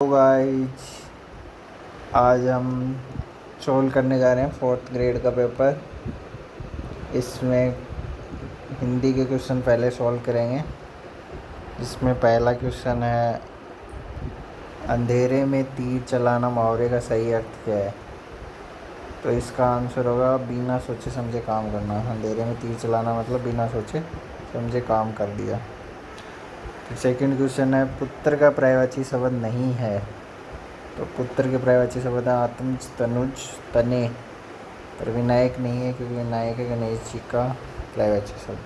तो गाइज आज हम सोल्व करने जा रहे हैं 4th ग्रेड का पेपर। इसमें हिंदी के क्वेश्चन पहले सॉल्व करेंगे, जिसमें पहला क्वेश्चन है अंधेरे में तीर चलाना मुहावरे का सही अर्थ क्या है। तो इसका आंसर होगा बिना सोचे समझे काम करना। अंधेरे में तीर चलाना मतलब बिना सोचे समझे काम कर दिया। तो सेकंड क्वेश्चन है पुत्र का पर्यायवाची शब्द नहीं है। तो पुत्र के पर्यायवाची शब्द है आत्मज, तनुज, तने, पर विनायक नहीं है क्योंकि विनायक है गणेश जी का पर्यायवाची शब्द।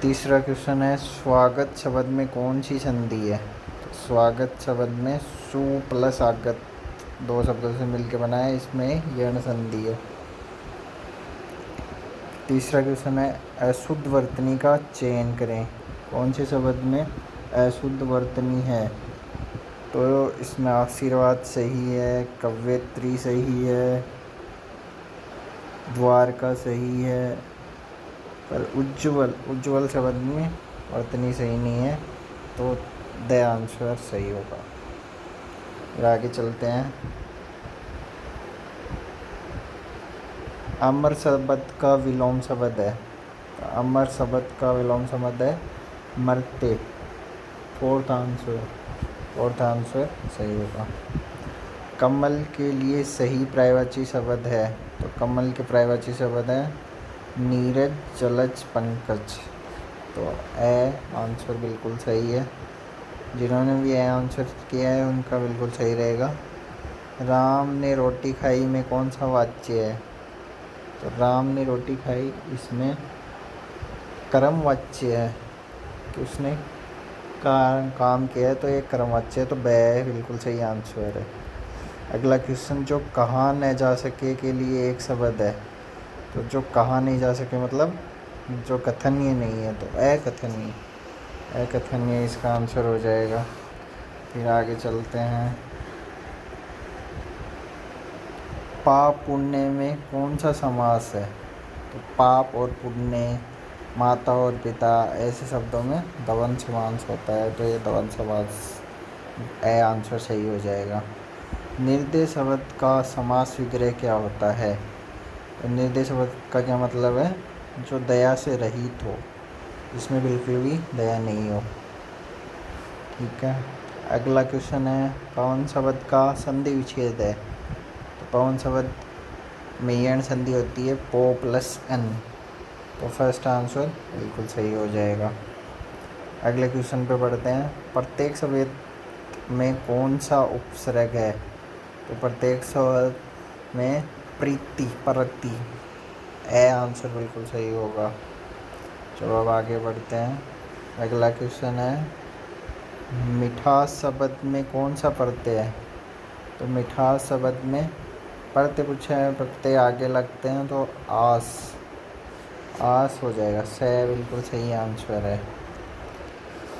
तीसरा क्वेश्चन है स्वागत शब्द में कौन सी संधि है। तो स्वागत शब्द में सु प्लस आगत दो शब्दों से मिलकर बना है, इसमें यण संधि है। तीसरा क्वेश्चन है अशुद्ध वर्तनी का चयन करें। कौन से शब्द में अशुद्ध वर्तनी है। तो इसमें आशीर्वाद सही है, कवयत्री सही है, द्वारका सही है, पर उज्ज्वल शब्द में वर्तनी सही नहीं है, तो द आंसर सही होगा। फिर आगे चलते हैं। अमर शब्द का विलोम शब्द है। तो अमर शब्द का विलोम शब्द है मरते। फोर्थ आंसर सही होगा। कमल के लिए सही पर्यायवाची शब्द है। तो कमल के पर्यायवाची शब्द है नीरज, जलज, पंकज। तो ए आंसर बिल्कुल सही है। जिन्होंने भी ए आंसर किया है उनका बिल्कुल सही रहेगा। राम ने रोटी खाई में कौन सा वाच्य है। तो राम ने रोटी खाई, इसमें कर्म वाच्य है कि उसने काम किया है, तो ये कर्म वाच्य है, तो ब बिल्कुल सही आंसर है। अगला क्वेश्चन जो कहा न जा सके के लिए एक शब्द है। तो जो कहा नहीं जा सके मतलब जो कथनीय नहीं है, तो अकथनीय इसका आंसर हो जाएगा। फिर आगे चलते हैं। पाप पुण्य में कौन सा समास है। तो पाप और पुण्य, माता और पिता, ऐसे शब्दों में दवंद समास होता है, तो ये दवंद समास ए आंसर सही हो जाएगा। निर्दय शब्द का समास विग्रह क्या होता है। तो निर्दय शब्द का क्या मतलब है, जो दया से रहित हो, जिसमें बिल्कुल भी दया नहीं हो। ठीक है। अगला क्वेश्चन है पवन शब्द का संधि विच्छेद है। तो पवन शब्द में यण संधि होती है पो प्लस एन, तो फर्स्ट आंसर बिल्कुल सही हो जाएगा। अगले क्वेश्चन पे बढ़ते हैं। प्रत्येक शब्द में कौन सा उपसर्ग है। तो प्रत्येक शब्द में प्रीति, परति, ए आंसर बिल्कुल सही होगा। चलो अब आगे बढ़ते हैं। अगला क्वेश्चन है मिठास शब्द में कौन सा प्रत्यय है। तो मिठास शब्द में प्रत्यय पूछा है, प्रत्यय आगे लगते हैं, तो आस हो जाएगा। से बिल्कुल सही आंसर है।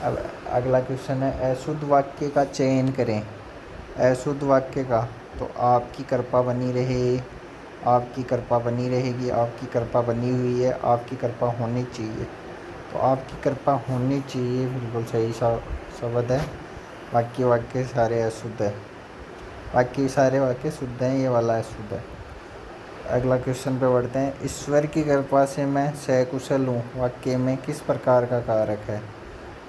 अब अगला क्वेश्चन है अशुद्ध वाक्य का चयन करें। अशुद्ध वाक्य का, तो आपकी कृपा बनी रहे, आपकी कृपा बनी रहेगी, आपकी कृपा बनी हुई है, आपकी कृपा होनी चाहिए। तो आपकी कृपा होनी चाहिए बिल्कुल सही शब्द है। बाकी वाक्य सारे अशुद्ध है, बाकी सारे वाक्य शुद्ध हैं, ये वाला अशुद्ध है। अगला क्वेश्चन पे बढ़ते हैं। ईश्वर की कृपा से मैं सकुशल हूँ, वाक्य में किस प्रकार का कारक है।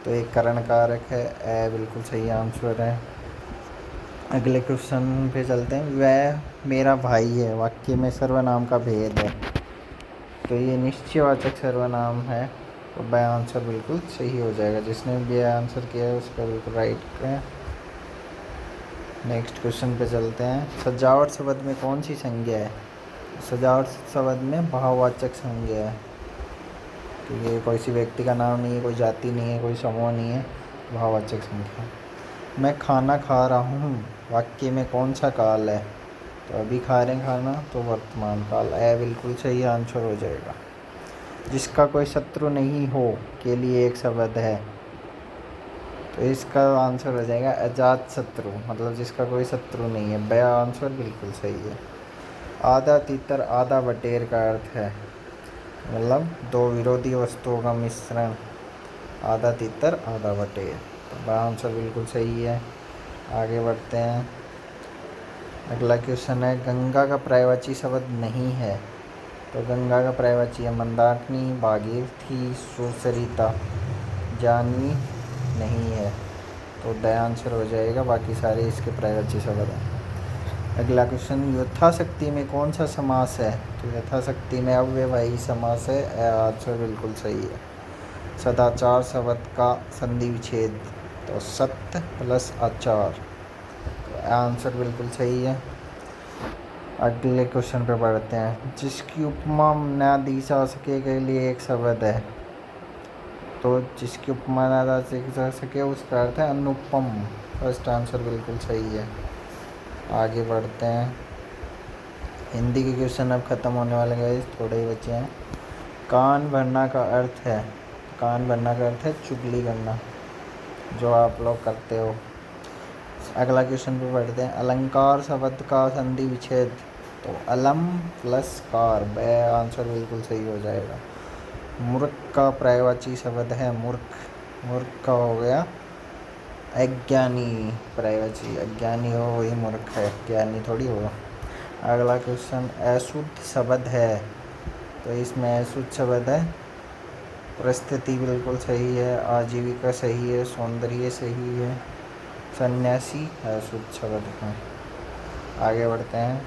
तो एक करण कारक है, ए बिल्कुल सही आंसर है। अगले क्वेश्चन पे चलते हैं। वह मेरा भाई है, वाक्य में सर्वनाम का भेद है। तो ये निश्चयवाचक सर्वनाम है, तो ब आंसर बिल्कुल सही हो जाएगा। जिसने भी आंसर किया है उसका बिल्कुल राइट है। नेक्स्ट क्वेश्चन पे चलते हैं। सजावट शब्द में कौन सी संज्ञा है। सजावट शब्द में भाववाचक संज्ञा है, तो ये कोई सी व्यक्ति का नाम नहीं है, कोई जाति नहीं है, कोई समूह नहीं है, भाववाचक संज्ञा। मैं खाना खा रहा हूँ, वाक्य में कौन सा काल है। तो अभी खा रहे हैं खाना, तो वर्तमान काल, ए बिल्कुल सही आंसर हो जाएगा। जिसका कोई शत्रु नहीं हो के लिए एक शब्द है। तो इसका आंसर हो जाएगा अजात शत्रु, मतलब जिसका कोई शत्रु नहीं है। बया आंसर बिल्कुल सही है। आधा तीतर आधा बटेर का अर्थ है, मतलब दो विरोधी वस्तुओं का मिश्रण, आधा तीतर आधा बटेर। तो बया आंसर बिल्कुल सही है। आगे बढ़ते हैं। अगला क्वेश्चन है, गंगा का पर्यायवाची शब्द नहीं है। तो गंगा का पर्यायवाची है मंदाकिनी, भागीरथी, सुसरिता। जानवी नहीं है, तो द आंसर हो जाएगा। बाकी सारे इसके पर्यायवाची शब्द हैं। अगला क्वेश्चन, यथाशक्ति में कौन सा समास है? तो यथाशक्ति में अव्ययभावी समास है। आंसर बिल्कुल सही है। सदाचार शब्द का संधि विच्छेद, तो सत्य प्लस आचार। तो आंसर बिल्कुल सही है। अगले क्वेश्चन पे बढ़ते हैं। जिसकी उपमा न दी जा सके के लिए एक शब्द है। तो जिसकी उपमा न दी जा सके उसका अर्थ है अनुपम। फर्स्ट आंसर बिल्कुल सही है। आगे बढ़ते हैं। हिंदी के क्वेश्चन अब ख़त्म होने वाले हैं, थोड़े ही बचे हैं। कान भरना का अर्थ है, कान भरना का अर्थ है चुगली करना, जो आप लोग करते हो। अगला क्वेश्चन पे बढ़ते हैं। अलंकार शब्द का संधि विच्छेद, तो अलम प्लस कार। ब आंसर बिल्कुल सही हो जाएगा। मूर्ख का पर्यायवाची शब्द है मूर्ख। मूर्ख का हो गया अज्ञानी। पर्यायवाची अज्ञानी हो वही मूर्ख है, ज्ञानी थोड़ी होगा। अगला क्वेश्चन, अशुद्ध शब्द है। तो इसमें अशुद्ध शब्द है परिस्थिति बिल्कुल सही है, आजीविका सही है, सौंदर्य सही है, सन्यासी अशुद्ध शब्द है। आगे बढ़ते हैं।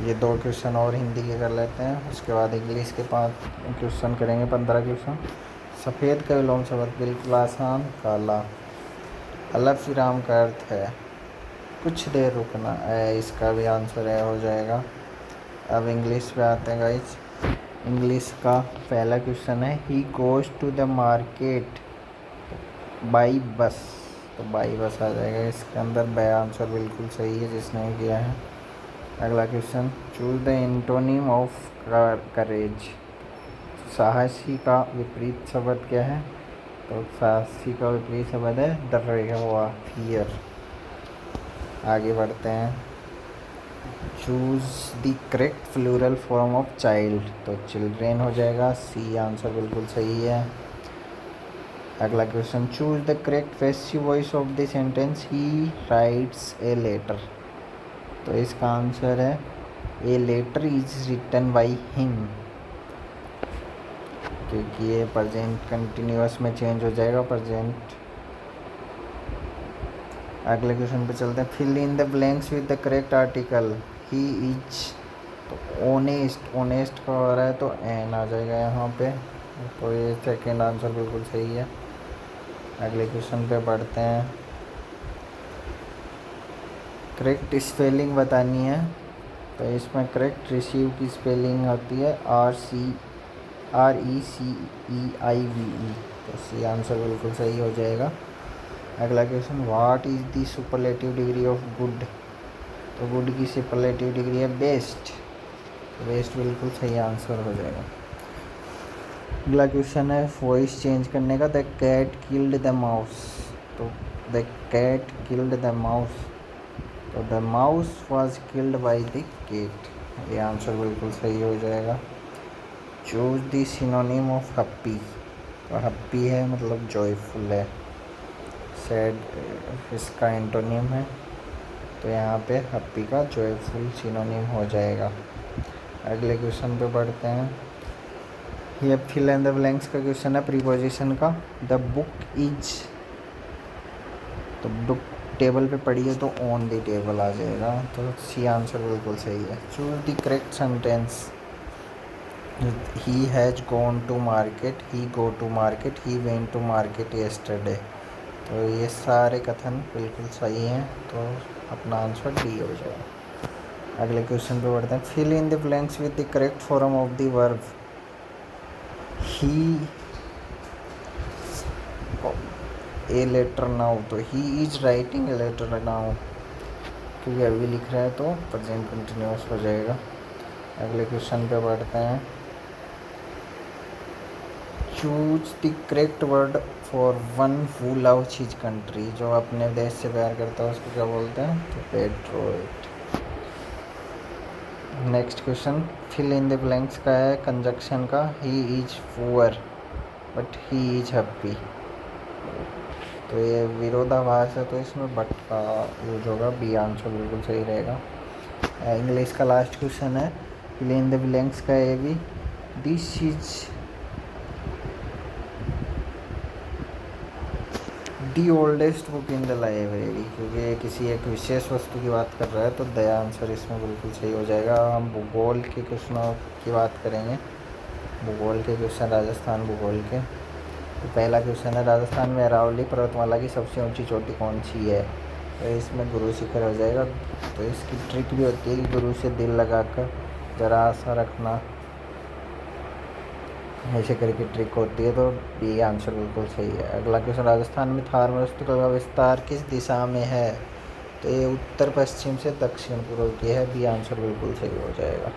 ये 2 क्वेश्चन और हिंदी के कर लेते हैं, उसके बाद इंग्लिश के 5 क्वेश्चन करेंगे, 15 क्वेश्चन। सफ़ेद का विलोम शब्द बिल्कुल आसान, काला। अलफ विराम का अर्थ है कुछ देर रुकना, इसका भी आंसर है हो जाएगा। अब इंग्लिश पे आते हैं गाइज। इंग्लिश का पहला क्वेश्चन है, he goes to the market by bus. तो बाई बस आ जाएगा इसके अंदर। ब आंसर बिल्कुल सही है जिसने किया है। अगला question, choose the antonym of courage. साहसी का विपरीत शब्द क्या है? तो साहसी का विपरीत शब्द है डरा हुआ, फियर। आगे बढ़ते हैं। Choose the correct plural form of child. तो चिल्ड्रेन हो जाएगा, सी आंसर बिल्कुल सही है। अगला question, choose the correct passive voice of the sentence he writes a letter. तो इसका आंसर है a letter is written by him, क्योंकि ये प्रेजेंट कंटिन्यूअस में चेंज हो जाएगा, प्रेजेंट। अगले क्वेश्चन पे चलते हैं। Fill in the blanks with the correct article. He is, तो ऑनेस्ट, ऑनेस्ट का हो रहा है तो एन आ जाएगा यहाँ पे, तो ये सेकेंड आंसर बिल्कुल सही है। अगले क्वेश्चन पे बढ़ते हैं। करेक्ट स्पेलिंग बतानी है। तो इसमें करेक्ट रिसीव की स्पेलिंग होती है RECEIVE। तो सी आंसर बिल्कुल सही हो जाएगा। अगला question, what is the superlative degree of good. तो गुड की सुपरलेटिव डिग्री है बेस्ट। तो बेस्ट बिल्कुल सही आंसर हो जाएगा। अगला क्वेश्चन है वॉइस चेंज करने का। The cat killed the mouse. तो the cat killed the mouse, तो the mouse was killed by the cat. ये आंसर बिल्कुल सही हो जाएगा। Choose the synonym of happy. तो हैप्पी है मतलब जॉयफुल है। सैड इसका एंटोनिम है, तो यहाँ पे हैप्पी का जॉयफुल सिनोनिम हो जाएगा। अगले क्वेश्चन पे बढ़ते हैं। ये फिल इन द ब्लैंक्स का क्वेश्चन है प्रीपोजिशन का। द बुक इज, तो बुक टेबल पे पड़ी है तो ऑन द टेबल आ जाएगा, तो सी आंसर बिल्कुल सही है। Choose the correct sentence. He has gone to market, he go to market, he went to market yesterday. तो ये सारे कथन बिल्कुल सही हैं, तो अपना आंसर डी हो जाएगा। अगले क्वेश्चन पे बढ़ते हैं। Fill in the blanks with the correct form of the verb. He a letter now, तो he is writing a letter now, क्योंकि अभी लिख रहा है तो प्रेजेंट कंटिन्यूअस हो जाएगा। अगले क्वेश्चन पे बढ़ते हैं। Choose the correct word for one who loves his country. जो अपने देश से प्यार करता है उसको क्या बोलते हैं? तो पेट्रोइट। Next question, fill in the blanks का है कंजक्शन का। He is poor but he is happy. तो ये विरोधाभास है, तो इसमें बट का यूज होगा। बी आंसर बिल्कुल सही रहेगा। इंग्लिश का लास्ट क्वेश्चन है, फिल इन द ब्लैंक्स का ये भी। This is the oldest book in the library, क्योंकि ये किसी एक विशेष वस्तु की बात कर रहा है, तो द आंसर इसमें बिल्कुल सही हो जाएगा। हम भूगोल के क्वेश्चनों की बात करेंगे। भूगोल के क्वेश्चन, राजस्थान भूगोल के। तो पहला क्वेश्चन है, राजस्थान में अरावली पर्वतमाला की सबसे ऊंची चोटी कौन सी है? तो इसमें गुरु शिखर हो जाएगा। तो इसकी ट्रिक भी होती है कि गुरु से दिल लगाकर जरा सा रखना, ऐसे करके ट्रिक होती है। तो ये आंसर बिल्कुल सही है। अगला क्वेश्चन, राजस्थान में थार मरुस्थल का विस्तार किस दिशा में है? तो ये उत्तर पश्चिम से दक्षिण पूर्व की है। बी आंसर बिल्कुल सही हो जाएगा।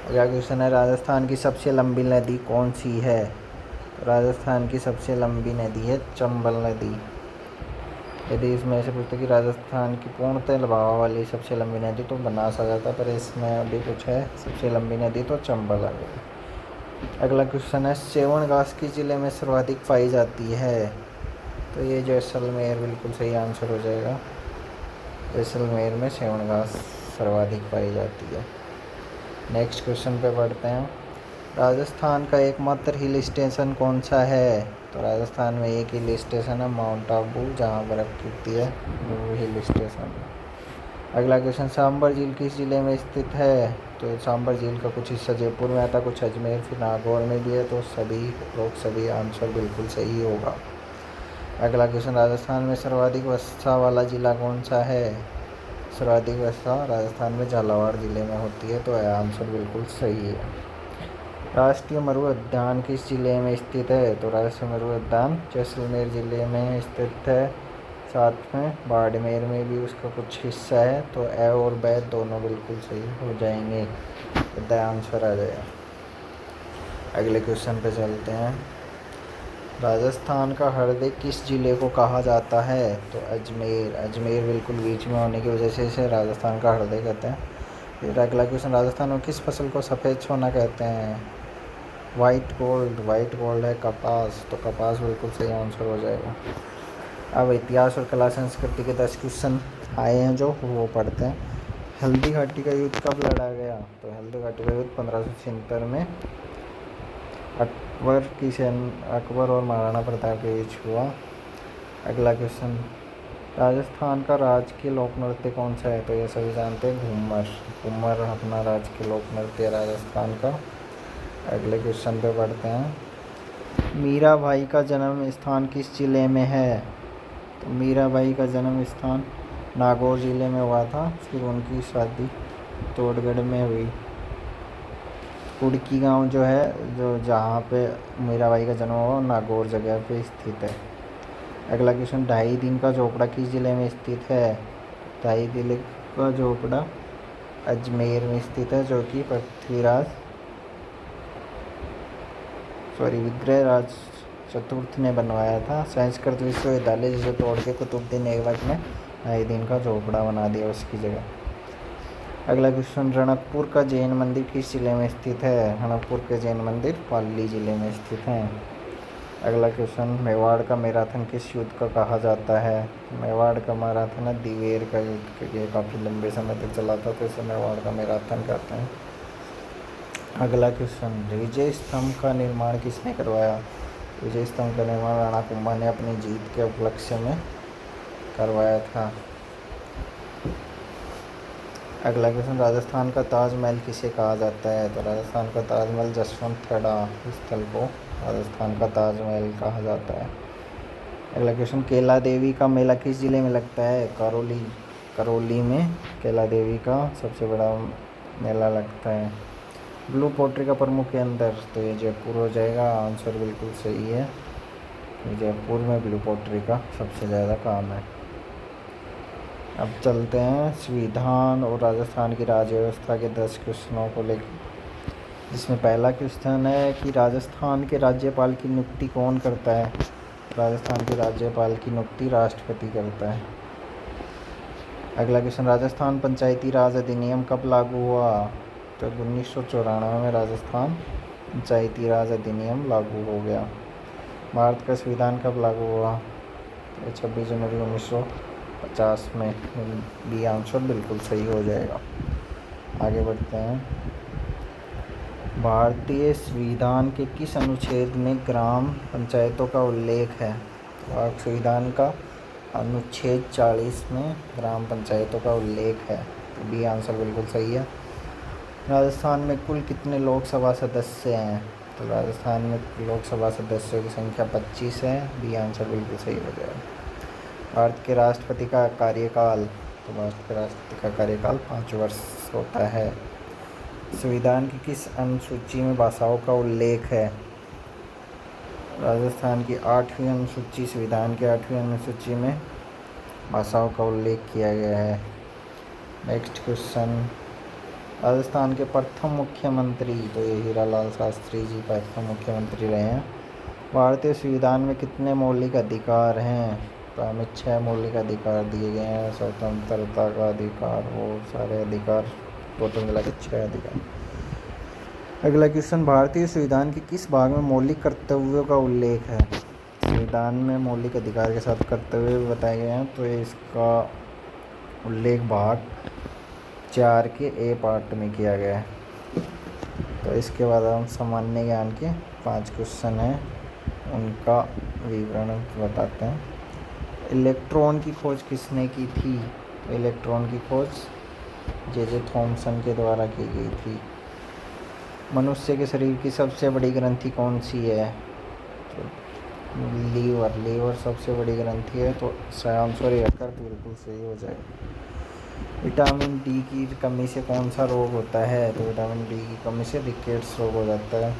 अगला क्वेश्चन है, राजस्थान की सबसे लंबी नदी कौन सी है? तो राजस्थान की सबसे लंबी नदी है चंबल नदी। यदि इसमें ऐसे पूछते कि राजस्थान की पूर्णतः बहाव वाली सबसे लंबी नदी, तो बनास आ जाता, पर इसमें अभी कुछ है सबसे लंबी नदी तो चंबल आ गई। अगला क्वेश्चन है, सेवन घास किस जिले में सर्वाधिक पाई जाती है? तो ये जैसलमेर बिल्कुल सही आंसर हो जाएगा। जैसलमेर में सेवन घास सर्वाधिक पाई जाती है। नेक्स्ट क्वेश्चन पे बढ़ते हैं, राजस्थान का एकमात्र हिल स्टेशन कौन सा है? तो राजस्थान में एक हिल स्टेशन है माउंट आबू, जहाँ बर्फ़ गिरती है, वो हिल स्टेशन है। अगला क्वेश्चन, सांबर झील किस जिले में स्थित है? तो सांबर झील का कुछ हिस्सा जयपुर में आता, कुछ अजमेर, फिर नागौर में भी है। तो सभी आंसर बिल्कुल सही होगा। अगला क्वेश्चन, राजस्थान में सर्वाधिक वर्षा वाला जिला कौन सा है? सर्वाधिक वर्षा राजस्थान में झालावाड़ जिले में होती है। तो आंसर बिल्कुल सही है। राष्ट्रीय मरु उद्यान किस जिले में स्थित है? तो राष्ट्रीय मरु उद्यान जैसलमेर जिले में स्थित है। साथ में बाड़मेर में भी उसका कुछ हिस्सा है। तो ए और बै दोनों बिल्कुल सही हो जाएंगे, तो द आंसर आ जाएगा। अगले क्वेश्चन पे चलते हैं, राजस्थान का हृदय किस जिले को कहा जाता है? तो अजमेर। अजमेर बिल्कुल बीच में होने की वजह से इसे राजस्थान का हृदय कहते हैं। फिर अगला क्वेश्चन, राजस्थान में किस फसल को सफ़ेद सोना कहते हैं? White gold. वाइट गोल्ड है कपास, तो कपास बिल्कुल सही आंसर हो जाएगा। अब इतिहास और कला संस्कृति के 10 क्वेश्चन आए हैं जो वो पढ़ते हैं। हल्दी घाटी का युद्ध कब लड़ा गया? तो हल्दी घाटी का युद्ध 1576 में अकबर और महाराणा प्रताप के बीच हुआ। अगला क्वेश्चन, राजस्थान का राजकीय लोक नृत्य कौन सा है? तो ये सभी जानते हैं, घूमर। घूमर अपना राजकीय लोक नृत्य है राजस्थान का। अगले क्वेश्चन पे बढ़ते हैं, मीराबाई का जन्म स्थान किस जिले में है? तो मीराबाई का जन्म स्थान नागौर जिले में हुआ था। फिर उनकी शादी तोड़गढ़ में हुई। कुड़की गांव जो है, जो जहाँ पे मीराबाई का जन्म हुआ, नागौर जगह पे स्थित है। अगला क्वेश्चन, ढाई दिन का झोपड़ा किस जिले में स्थित है? ढाई दिन का झोपड़ा अजमेर में स्थित है, जो कि विग्रहराज चतुर्थ ने बनवाया था। संस्कृत विश्वविद्यालय जिसे तोड़ के कुतुबुद्दीन ऐबक ने ढाई दिन का झोपड़ा बना दिया उसकी जगह। अगला क्वेश्चन, रणकपुर का जैन मंदिर किस जिले में स्थित है? रणकपुर के जैन मंदिर पाली जिले में स्थित हैं। अगला क्वेश्चन, मेवाड़ का मैराथन किस युद्ध का कहा जाता है? मेवाड़ का मैराथन है दिवेर का युद्ध, क्योंकि ये काफ़ी लंबे समय तक चला था, तो इसे मेवाड़ का मैराथन कहते हैं। अगला क्वेश्चन, विजय स्तंभ का निर्माण किसने करवाया? विजय स्तंभ का निर्माण राणा कुंभा ने अपनी जीत के उपलक्ष्य में करवाया था। अगला क्वेश्चन, राजस्थान का ताजमहल किसे कहा जाता है? तो राजस्थान का ताजमहल जसवंत थड़ा स्थल को राजस्थान का ताजमहल कहा जाता है। अगला क्वेश्चन, केला देवी का मेला किस जिले में लगता है? करौली में केला देवी का सबसे बड़ा मेला लगता है। ब्लू पोट्री का प्रमुख केंद्र? तो ये जयपुर हो जाएगा। आंसर बिल्कुल सही है, जयपुर में ब्लू पोट्री का सबसे ज़्यादा काम है। अब चलते हैं संविधान और राजस्थान की राज्य व्यवस्था के 10 क्वेश्चनों को लेकर, जिसमें पहला क्वेश्चन है कि राजस्थान के राज्यपाल की नियुक्ति कौन करता है? राजस्थान के राज्यपाल की नियुक्ति राष्ट्रपति करता है। अगला क्वेश्चन, राजस्थान पंचायती राज अधिनियम कब लागू हुआ? तो 1994 में राजस्थान पंचायती राज अधिनियम लागू हो गया। भारत का संविधान कब लागू हुआ? तो 26 जनवरी 1950 में बी आंसर बिल्कुल सही हो जाएगा। आगे बढ़ते हैं। भारतीय संविधान के किस अनुच्छेद में ग्राम पंचायतों का उल्लेख है? तो संविधान का अनुच्छेद 40 में ग्राम पंचायतों का उल्लेख है, तो बी आंसर बिल्कुल सही है। राजस्थान में कुल कितने लोकसभा सदस्य हैं? तो राजस्थान में लोकसभा सदस्यों की संख्या 25 है, बी आंसर बिल्कुल सही हो जाएगा। भारत के राष्ट्रपति का कार्यकाल, तो भारत के राष्ट्रपति का कार्यकाल 5 वर्ष होता है। संविधान की किस अनुसूची में भाषाओं का उल्लेख है? राजस्थान की 8वीं अनुसूची, संविधान की 8वीं अनुसूची में भाषाओं का उल्लेख किया गया है। Next question. राजस्थान के प्रथम मुख्यमंत्री, तो ये हीरालाल शास्त्री जी प्रथम मुख्यमंत्री रहे हैं। भारतीय संविधान में कितने मौलिक अधिकार हैं? तो हमें 6 मौलिक अधिकार दिए गए हैं। स्वतंत्रता का अधिकार, वो सारे अधिकार टोटल मिला के 6 अधिकार। अगला क्वेश्चन। भारतीय संविधान के किस भाग में मौलिक कर्तव्यों का उल्लेख है? संविधान में मौलिक अधिकार के साथ कर्तव्य भी बताए गए हैं, तो इसका उल्लेख भाग 4 के ए पार्ट में किया गया है। तो इसके बाद हम सामान्य ज्ञान के 5 क्वेश्चन हैं, उनका विवरण बताते हैं। इलेक्ट्रॉन की खोज किसने की थी? तो इलेक्ट्रॉन की खोज जे थॉमसन के द्वारा की गई थी। मनुष्य के शरीर की सबसे बड़ी ग्रंथि कौन सी है? तो लीवर सबसे बड़ी ग्रंथि है, तो आंसर बिल्कुल सही हो जाएगा। विटामिन डी की कमी से कौन सा रोग होता है? तो विटामिन डी की कमी से रिकेट्स रोग हो जाता है।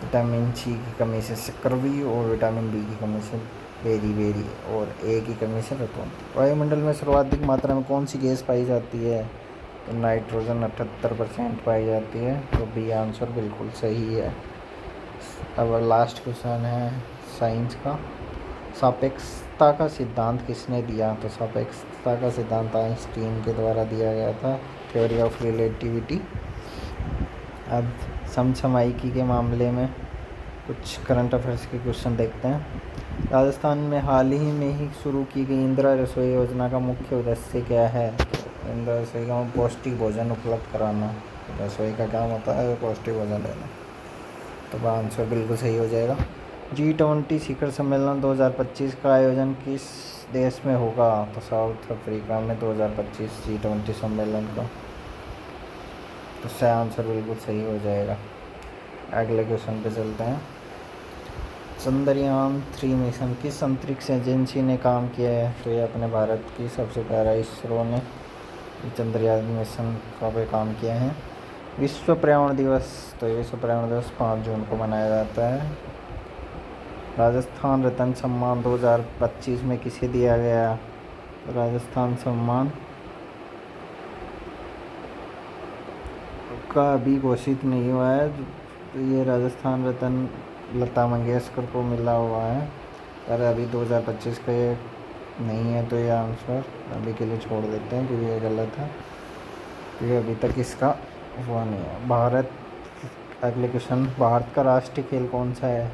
विटामिन सी की कमी से स्कर्वी, और विटामिन बी की कमी से बेरी और ए की कमी से रतौंधी। वायुमंडल में सर्वाधिक मात्रा में कौन सी गैस पाई जाती है? तो नाइट्रोजन 78% पाई जाती है, तो बी आंसर बिल्कुल सही है। अब लास्ट क्वेश्चन है साइंस का। सापेक्षता का सिद्धांत किसने दिया? तो सापेक्षता का सिद्धांत आइंस्टीन के द्वारा दिया गया था, थ्योरी ऑफ रिलेटिविटी। अब समसामयिकी के मामले में कुछ करंट अफेयर्स के क्वेश्चन देखते हैं। राजस्थान में हाल ही में ही शुरू की गई इंदिरा रसोई योजना का मुख्य उद्देश्य क्या है? तो इंदिरा रसोई का पौष्टिक भोजन उपलब्ध कराना। रसोई का काम होता है पौष्टिक भोजन देना, तो आंसर बिल्कुल सही हो जाएगा। G20 शिखर सम्मेलन 2025 का आयोजन किस देश में होगा? तो साउथ अफ्रीका में 2025 G20 सम्मेलन का, तो सही आंसर बिल्कुल सही हो जाएगा। अगले क्वेश्चन पे चलते हैं। चंद्रयान 3 मिशन किस अंतरिक्ष एजेंसी ने काम किया है? तो ये अपने भारत की सबसे पहला इसरो ने चंद्रयान मिशन का पे काम किया है। विश्व पर्यावरण दिवस, तो ये विश्व पर्यावरण दिवस 5 जून को मनाया जाता है। राजस्थान रत्न सम्मान 2025 में किसे दिया गया? तो राजस्थान सम्मान का अभी घोषित नहीं हुआ है, तो ये राजस्थान रत्न लता मंगेशकर को मिला हुआ है, पर अभी 2025 का ये नहीं है, तो ये आंसर अभी के लिए छोड़ देते हैं क्योंकि ये गलत है, क्योंकि अभी तक इसका हुआ नहीं है। भारत, अगले क्वेश्चन। भारत का राष्ट्रीय खेल कौन सा है?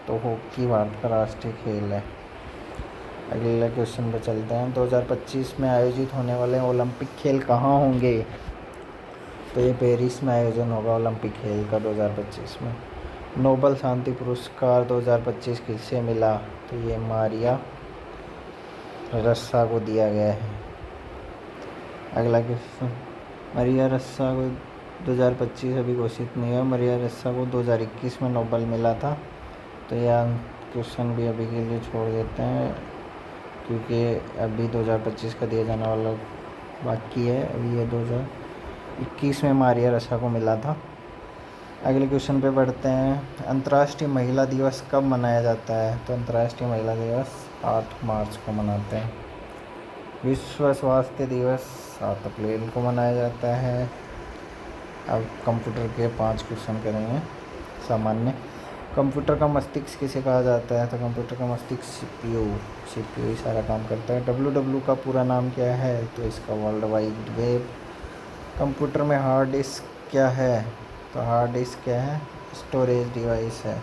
तो हॉकी भारत का राष्ट्रीय खेल है। अगले क्वेश्चन पर चलते हैं। 2025 में आयोजित होने वाले ओलंपिक खेल कहाँ होंगे? तो ये पेरिस में आयोजन होगा ओलंपिक खेल का 2025 में। नोबल शांति पुरस्कार 2025 किसे मिला? तो ये मारिया रस्सा को दिया गया है। अगला क्वेश्चन। मारिया रस्सा को 2025 अभी घोषित नहीं है। मारिया रस्सा को 2021 में नोबल मिला था, तो यह क्वेश्चन भी अभी के लिए छोड़ देते हैं क्योंकि अभी 2025 का दिया जाने वाला बाकी है। अभी ये 2021 में मारिया रस्सा को मिला था। अगले क्वेश्चन पे बढ़ते हैं। अंतर्राष्ट्रीय महिला दिवस कब मनाया जाता है? तो अंतर्राष्ट्रीय महिला दिवस 8 मार्च को मनाते हैं। विश्व स्वास्थ्य दिवस 7 अप्रैल को मनाया जाता है। अब कंप्यूटर के 5 क्वेश्चन करेंगे। सामान्य। कंप्यूटर का मस्तिष्क किसे कहा जाता है? तो कंप्यूटर का मस्तिष्क सीपीयू ही सारा काम करता है। डब्ल्यू का पूरा नाम क्या है? तो इसका वर्ल्ड वाइड वेब। कंप्यूटर में हार्ड डिस्क क्या है? तो हार्ड डिस्क क्या है? स्टोरेज डिवाइस है।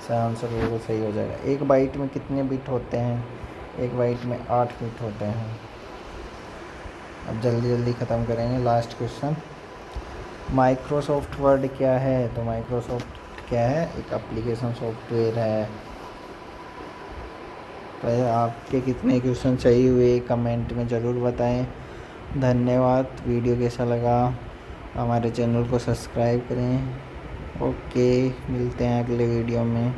इसका आंसर बिल्कुल सही हो जाएगा। एक बाइट में कितने बिट होते हैं? एक बाइट में 8 बिट होते हैं। अब जल्दी जल्दी ख़त्म करेंगे। लास्ट क्वेश्चन, माइक्रोसॉफ्ट वर्ड क्या है? तो माइक्रोसॉफ्ट क्या है? एक एप्लीकेशन सॉफ्टवेयर है। तो आपके कितने क्वेश्चन सही हुए कमेंट में ज़रूर बताएं। धन्यवाद। वीडियो कैसा लगा? हमारे चैनल को सब्सक्राइब करें। ओके, मिलते हैं अगले वीडियो में।